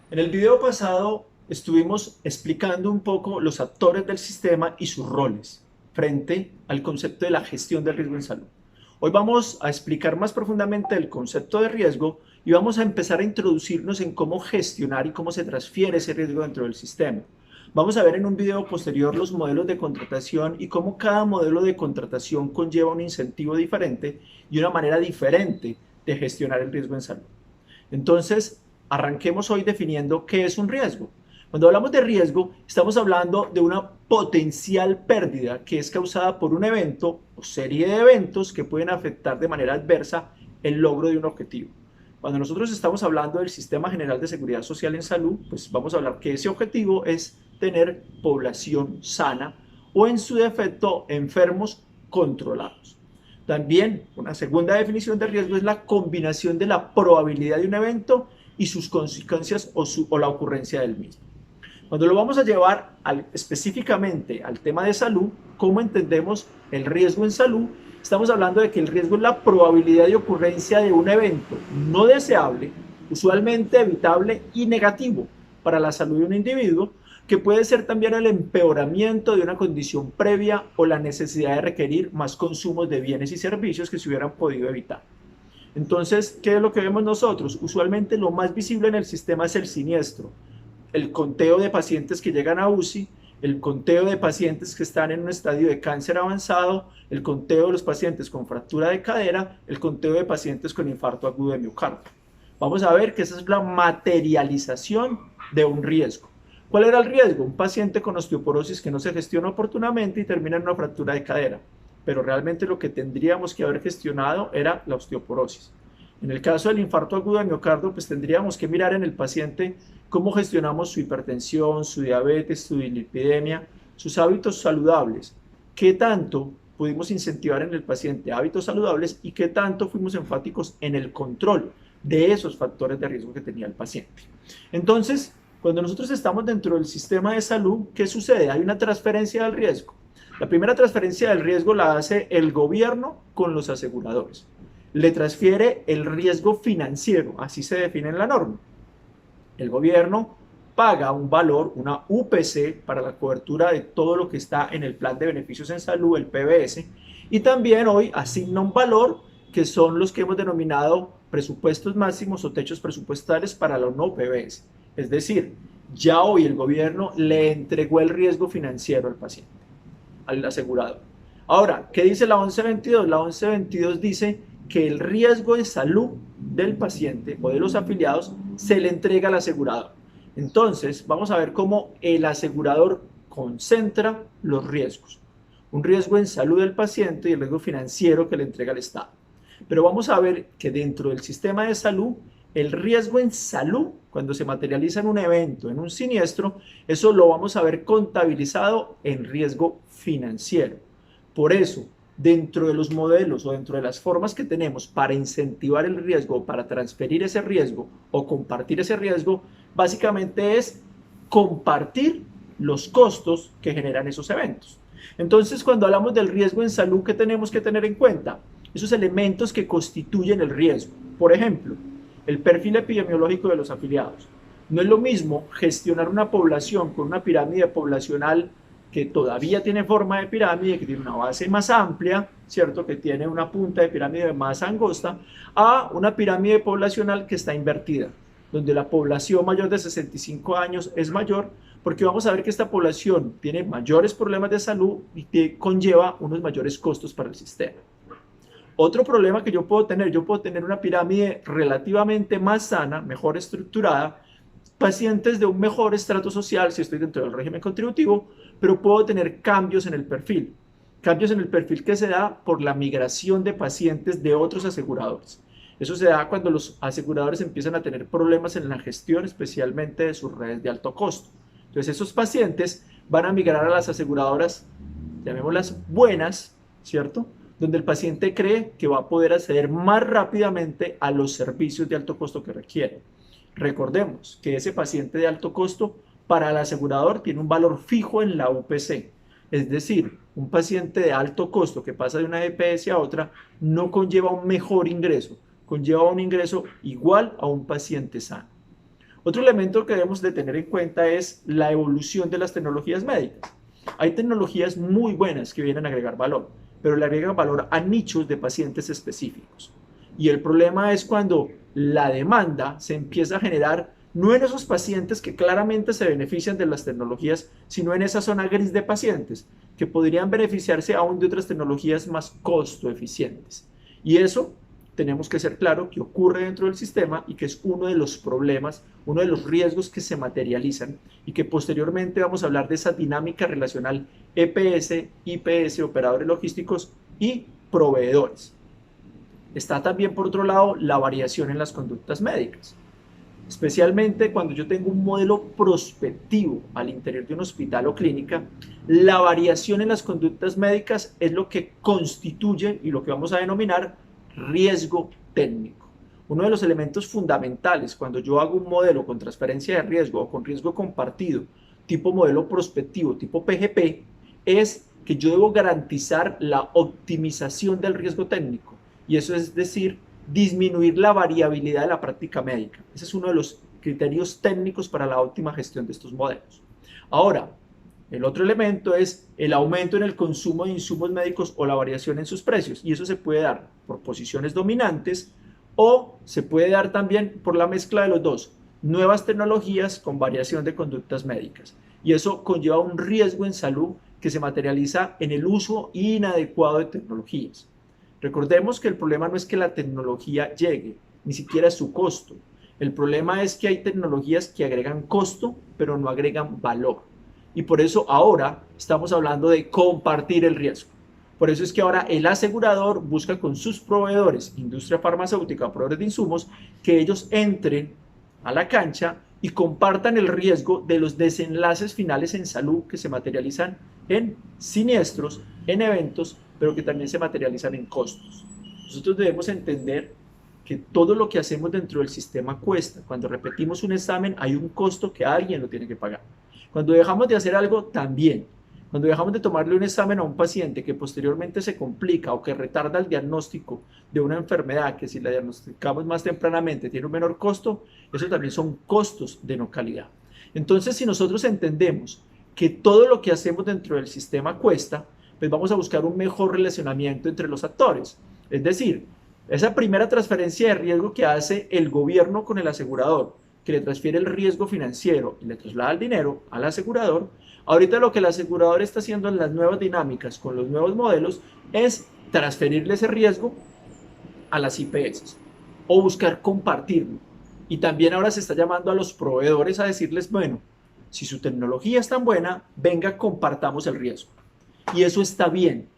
En el video pasado estuvimos explicando un poco los actores del sistema y sus roles frente al concepto de la gestión del riesgo en salud. Hoy vamos a explicar más profundamente el concepto de riesgo y vamos a empezar a introducirnos en cómo gestionar y cómo se transfiere ese riesgo dentro del sistema. Vamos a ver en un video posterior los modelos de contratación y cómo cada modelo de contratación conlleva un incentivo diferente y una manera diferente de gestionar el riesgo en salud. Entonces, arranquemos hoy definiendo qué es un riesgo. Cuando hablamos de riesgo, estamos hablando de una potencial pérdida que es causada por un evento o serie de eventos que pueden afectar de manera adversa el logro de un objetivo. Cuando nosotros estamos hablando del Sistema General de Seguridad Social en Salud, pues vamos a hablar que ese objetivo es tener población sana o en su defecto enfermos controlados. También una segunda definición de riesgo es la combinación de la probabilidad de un evento y sus consecuencias o la ocurrencia del mismo. Cuando lo vamos a llevar específicamente al tema de salud, ¿cómo entendemos el riesgo en salud? Estamos hablando de que el riesgo es la probabilidad de ocurrencia de un evento no deseable, usualmente evitable y negativo para la salud de un individuo, que puede ser también el empeoramiento de una condición previa o la necesidad de requerir más consumos de bienes y servicios que se hubieran podido evitar. Entonces, ¿qué es lo que vemos nosotros? Usualmente lo más visible en el sistema es el siniestro, el conteo de pacientes que llegan a UCI, el conteo de pacientes que están en un estadio de cáncer avanzado, el conteo de los pacientes con fractura de cadera, el conteo de pacientes con infarto agudo de miocardio. Vamos a ver que esa es la materialización de un riesgo. ¿Cuál era el riesgo? Un paciente con osteoporosis que no se gestiona oportunamente y termina en una fractura de cadera. Pero realmente lo que tendríamos que haber gestionado era la osteoporosis. En el caso del infarto agudo de miocardio, pues tendríamos que mirar en el paciente cómo gestionamos su hipertensión, su diabetes, su dislipidemia, sus hábitos saludables. ¿Qué tanto pudimos incentivar en el paciente hábitos saludables y qué tanto fuimos enfáticos en el control de esos factores de riesgo que tenía el paciente? Entonces, cuando nosotros estamos dentro del sistema de salud, ¿qué sucede? Hay una transferencia del riesgo. La primera transferencia del riesgo la hace el gobierno con los aseguradores. Le transfiere el riesgo financiero, así se define en la norma. El gobierno paga un valor, una UPC, para la cobertura de todo lo que está en el plan de beneficios en salud, el PBS, y también hoy asigna un valor que son los que hemos denominado presupuestos máximos o techos presupuestales para los no PBS. Es decir, ya hoy el gobierno le entregó el riesgo financiero al paciente, al asegurado. Ahora, ¿qué dice la 1122? La 1122 dice que el riesgo de salud del paciente o de los afiliados se le entrega al asegurador. Entonces, vamos a ver cómo el asegurador concentra los riesgos. Un riesgo en salud del paciente y el riesgo financiero que le entrega el Estado. Pero vamos a ver que dentro del sistema de salud, el riesgo en salud, cuando se materializa en un evento, en un siniestro, eso lo vamos a ver contabilizado en riesgo financiero. Por eso, dentro de los modelos o dentro de las formas que tenemos para incentivar el riesgo, para transferir ese riesgo o compartir ese riesgo, básicamente es compartir los costos que generan esos eventos. Entonces, cuando hablamos del riesgo en salud, ¿qué tenemos que tener en cuenta? Esos elementos que constituyen el riesgo. Por ejemplo, el perfil epidemiológico de los afiliados. No es lo mismo gestionar una población con una pirámide poblacional que todavía tiene forma de pirámide, que tiene una base más amplia, ¿cierto? Que tiene una punta de pirámide más angosta, a una pirámide poblacional que está invertida, donde la población mayor de 65 años es mayor, porque vamos a ver que esta población tiene mayores problemas de salud y que conlleva unos mayores costos para el sistema. Otro problema que yo puedo tener una pirámide relativamente más sana, mejor estructurada, pacientes de un mejor estrato social si estoy dentro del régimen contributivo, pero puedo tener cambios en el perfil. Cambios en el perfil que se da por la migración de pacientes de otros aseguradores. Eso se da cuando los aseguradores empiezan a tener problemas en la gestión, especialmente de sus redes de alto costo. Entonces esos pacientes van a migrar a las aseguradoras, llamémoslas buenas, ¿cierto? Donde el paciente cree que va a poder acceder más rápidamente a los servicios de alto costo que requiere. Recordemos que ese paciente de alto costo para el asegurador tiene un valor fijo en la UPC. Es decir, un paciente de alto costo que pasa de una EPS a otra no conlleva un mejor ingreso, conlleva un ingreso igual a un paciente sano. Otro elemento que debemos de tener en cuenta es la evolución de las tecnologías médicas. Hay tecnologías muy buenas que vienen a agregar valor, pero le agregan valor a nichos de pacientes específicos. Y el problema es cuando la demanda se empieza a generar no en esos pacientes que claramente se benefician de las tecnologías, sino en esa zona gris de pacientes que podrían beneficiarse aún de otras tecnologías más costo eficientes. Y eso tenemos que ser claro que ocurre dentro del sistema y que es uno de los problemas, uno de los riesgos que se materializan y que posteriormente vamos a hablar de esa dinámica relacional EPS, IPS, operadores logísticos y proveedores. Está también, por otro lado, la variación en las conductas médicas. Especialmente cuando yo tengo un modelo prospectivo al interior de un hospital o clínica, la variación en las conductas médicas es lo que constituye y lo que vamos a denominar riesgo técnico. Uno de los elementos fundamentales cuando yo hago un modelo con transferencia de riesgo o con riesgo compartido, tipo modelo prospectivo, tipo PGP, es que yo debo garantizar la optimización del riesgo técnico. Y eso es decir, disminuir la variabilidad de la práctica médica. Ese es uno de los criterios técnicos para la óptima gestión de estos modelos. Ahora, el otro elemento es el aumento en el consumo de insumos médicos o la variación en sus precios. Y eso se puede dar por posiciones dominantes o se puede dar también por la mezcla de los dos. Nuevas tecnologías con variación de conductas médicas. Y eso conlleva un riesgo en salud que se materializa en el uso inadecuado de tecnologías. Recordemos que el problema no es que la tecnología llegue, ni siquiera es su costo. El problema es que hay tecnologías que agregan costo, pero no agregan valor. Y por eso ahora estamos hablando de compartir el riesgo. Por eso es que ahora el asegurador busca con sus proveedores, industria farmacéutica, proveedores de insumos, que ellos entren a la cancha y compartan el riesgo de los desenlaces finales en salud que se materializan en siniestros, en eventos, pero que también se materializan en costos. Nosotros debemos entender que todo lo que hacemos dentro del sistema cuesta. Cuando repetimos un examen hay un costo que alguien lo tiene que pagar. Cuando dejamos de hacer algo, también. Cuando dejamos de tomarle un examen a un paciente que posteriormente se complica o que retarda el diagnóstico de una enfermedad que si la diagnosticamos más tempranamente tiene un menor costo, eso también son costos de no calidad. Entonces, si nosotros entendemos que todo lo que hacemos dentro del sistema cuesta, pues vamos a buscar un mejor relacionamiento entre los actores. Es decir, esa primera transferencia de riesgo que hace el gobierno con el asegurador, que le transfiere el riesgo financiero y le traslada el dinero al asegurador, ahorita lo que el asegurador está haciendo en las nuevas dinámicas con los nuevos modelos es transferirle ese riesgo a las IPS o buscar compartirlo. Y también ahora se está llamando a los proveedores a decirles, bueno, si su tecnología es tan buena, venga, compartamos el riesgo. Y eso está bien.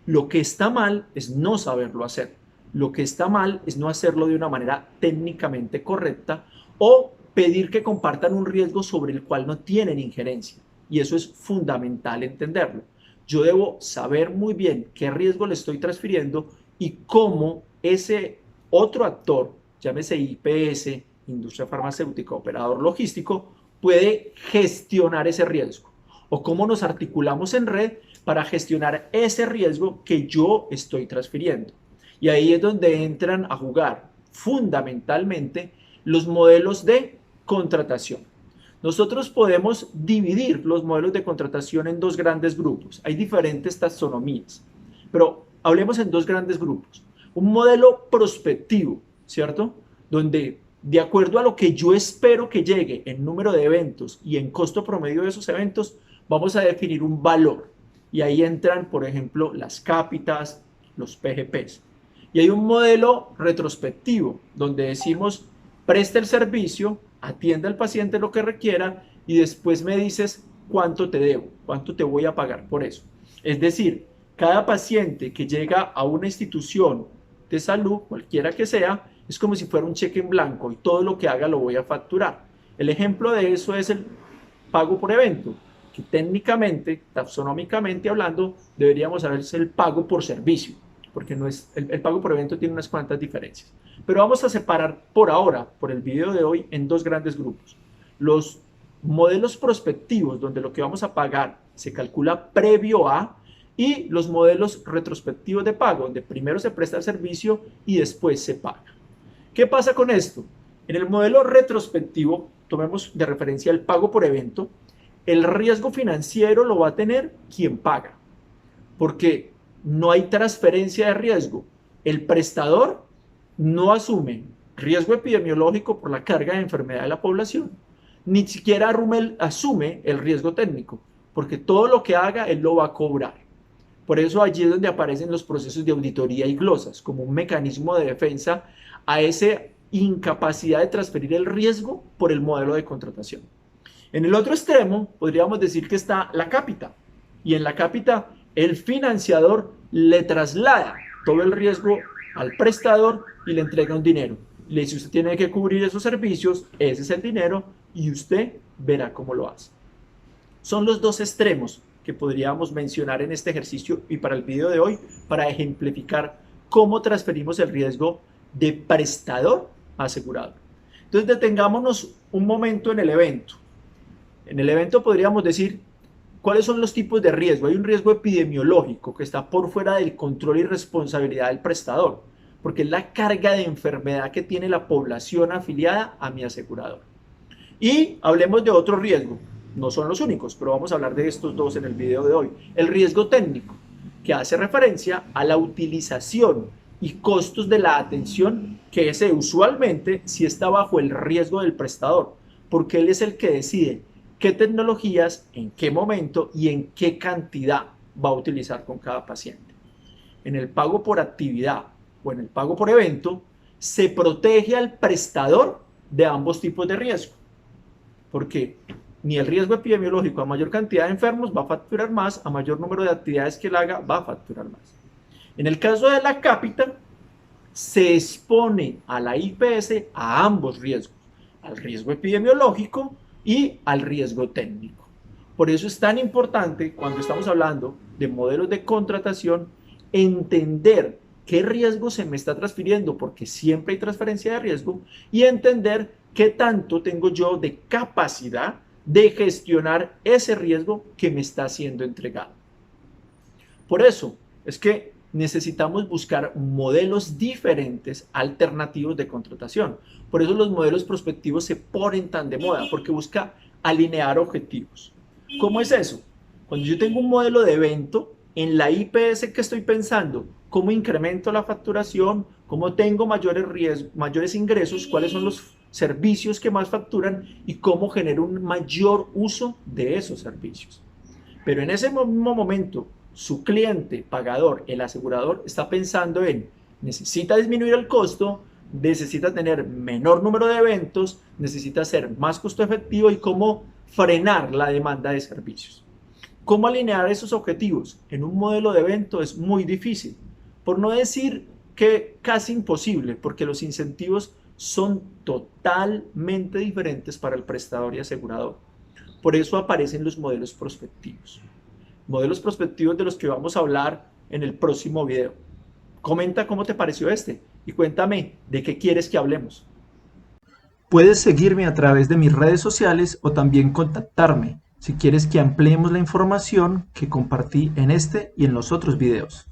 Lo que está mal es no saberlo hacer. Lo que está mal es no hacerlo de una manera técnicamente correcta o pedir que compartan un riesgo sobre el cual no tienen injerencia. Y eso es fundamental entenderlo. Yo debo saber muy bien qué riesgo le estoy transfiriendo y cómo ese otro actor, llámese IPS, industria farmacéutica, operador logístico, puede gestionar ese riesgo. O cómo nos articulamos en red para gestionar ese riesgo que yo estoy transfiriendo. Y ahí es donde entran a jugar fundamentalmente los modelos de contratación. Nosotros podemos dividir los modelos de contratación en dos grandes grupos. Hay diferentes taxonomías, pero hablemos en dos grandes grupos. Un modelo prospectivo, ¿cierto? Donde de acuerdo a lo que yo espero que llegue en número de eventos y en costo promedio de esos eventos, vamos a definir un valor. Y ahí entran, por ejemplo, las cápitas, los PGPs. Y hay un modelo retrospectivo, donde decimos, presta el servicio, atiende al paciente lo que requiera y después me dices cuánto te debo, cuánto te voy a pagar por eso. Es decir, cada paciente que llega a una institución de salud, cualquiera que sea, es como si fuera un cheque en blanco y todo lo que haga lo voy a facturar. El ejemplo de eso es el pago por evento, que técnicamente, taxonómicamente hablando, deberíamos saberse el pago por servicio, porque no es, el pago por evento tiene unas cuantas diferencias. Pero vamos a separar por ahora, por el video de hoy, en dos grandes grupos. Los modelos prospectivos, donde lo que vamos a pagar se calcula previo a, y los modelos retrospectivos de pago, donde primero se presta el servicio y después se paga. ¿Qué pasa con esto? En el modelo retrospectivo, tomemos de referencia el pago por evento, el riesgo financiero lo va a tener quien paga, porque no hay transferencia de riesgo. El prestador no asume riesgo epidemiológico por la carga de enfermedad de la población, ni siquiera asume el riesgo técnico, porque todo lo que haga él lo va a cobrar. Por eso allí es donde aparecen los procesos de auditoría y glosas, como un mecanismo de defensa a esa incapacidad de transferir el riesgo por el modelo de contratación. En el otro extremo, podríamos decir que está la cápita, y en la cápita el financiador le traslada todo el riesgo al prestador y le entrega un dinero. Le dice, usted tiene que cubrir esos servicios, ese es el dinero, y usted verá cómo lo hace. Son los dos extremos que podríamos mencionar en este ejercicio y para el video de hoy, para ejemplificar cómo transferimos el riesgo de prestador a asegurador. Entonces detengámonos un momento en el evento. En el evento podríamos decir, ¿cuáles son los tipos de riesgo? Hay un riesgo epidemiológico que está por fuera del control y responsabilidad del prestador, porque es la carga de enfermedad que tiene la población afiliada a mi asegurador. Y hablemos de otro riesgo, no son los únicos, pero vamos a hablar de estos dos en el video de hoy. El riesgo técnico, que hace referencia a la utilización y costos de la atención, que ese usualmente sí está bajo el riesgo del prestador, porque él es el que decide qué tecnologías, en qué momento y en qué cantidad va a utilizar con cada paciente. En el pago por actividad o en el pago por evento, se protege al prestador de ambos tipos de riesgo, porque ni el riesgo epidemiológico a mayor cantidad de enfermos va a facturar más, a mayor número de actividades que él haga va a facturar más. En el caso de la cápita, se expone a la IPS a ambos riesgos, al riesgo epidemiológico y al riesgo técnico. Por eso es tan importante cuando estamos hablando de modelos de contratación entender qué riesgo se me está transfiriendo, porque siempre hay transferencia de riesgo, y entender qué tanto tengo yo de capacidad de gestionar ese riesgo que me está siendo entregado. Por eso es que necesitamos buscar modelos diferentes, alternativos de contratación. Por eso los modelos prospectivos se ponen tan de moda, porque busca alinear objetivos. ¿Cómo es eso? Cuando yo tengo un modelo de evento, en la IPS que estoy pensando, ¿cómo incremento la facturación? ¿Cómo tengo mayores ingresos? ¿Cuáles son los servicios que más facturan? ¿Y cómo genero un mayor uso de esos servicios? Pero en ese mismo momento, su cliente, pagador, el asegurador, está pensando en, necesita disminuir el costo, necesita tener menor número de eventos, necesita ser más costo efectivo y cómo frenar la demanda de servicios. ¿Cómo alinear esos objetivos? En un modelo de evento es muy difícil, por no decir que casi imposible, porque los incentivos son totalmente diferentes para el prestador y asegurador. Por eso aparecen los modelos prospectivos. Modelos prospectivos de los que vamos a hablar en el próximo video. Comenta cómo te pareció este y cuéntame de qué quieres que hablemos. Puedes seguirme a través de mis redes sociales o también contactarme si quieres que ampliemos la información que compartí en este y en los otros videos.